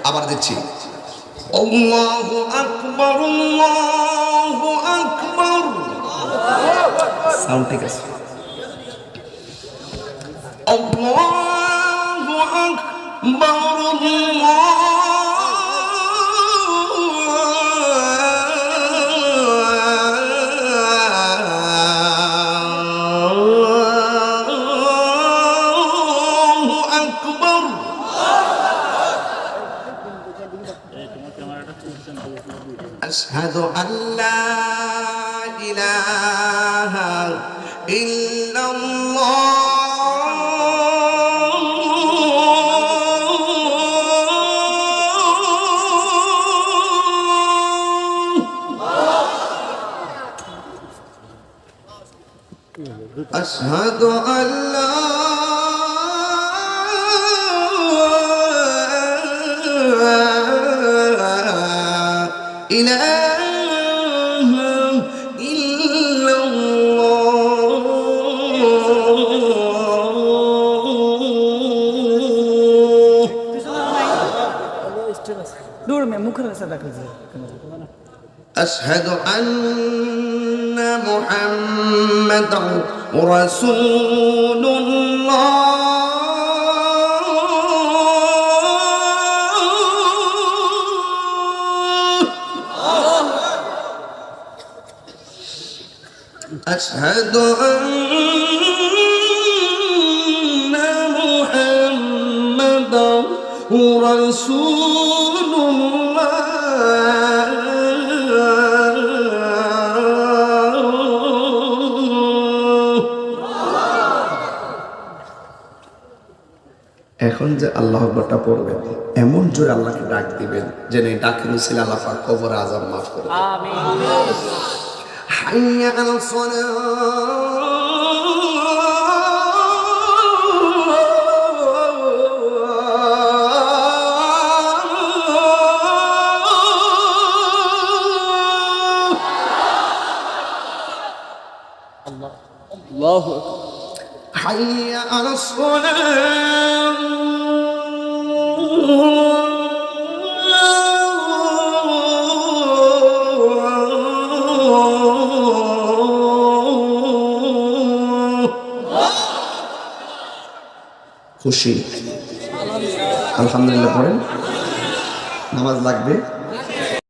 আবার দিচ্ছি আল্লাহু আকবার আল্লাহু আকবার সাউন্ড ঠিক আছে আল্লাহু আকবার أشهد أن لا إله إلا الله أشهد أن لا إله إلا الله أشهد أن محمدا رسول الله أشهد أن محمدا رسول الله এখন যে আল্লাহু আকবারটা পড়বেন এমন জোরে আল্লাহকে ডাক দিবেন যেন এই ডাকের উসিলায় আল্লাহ পাক কবর আযাব মাফ করে দেন আমিন হাইয়া আলাস সালাহ আল্লাহু আকবার হাইয়া আলাস সালাহ খুশি আলহামদুলিল্লাহ পড়েন নামাজ লাগবে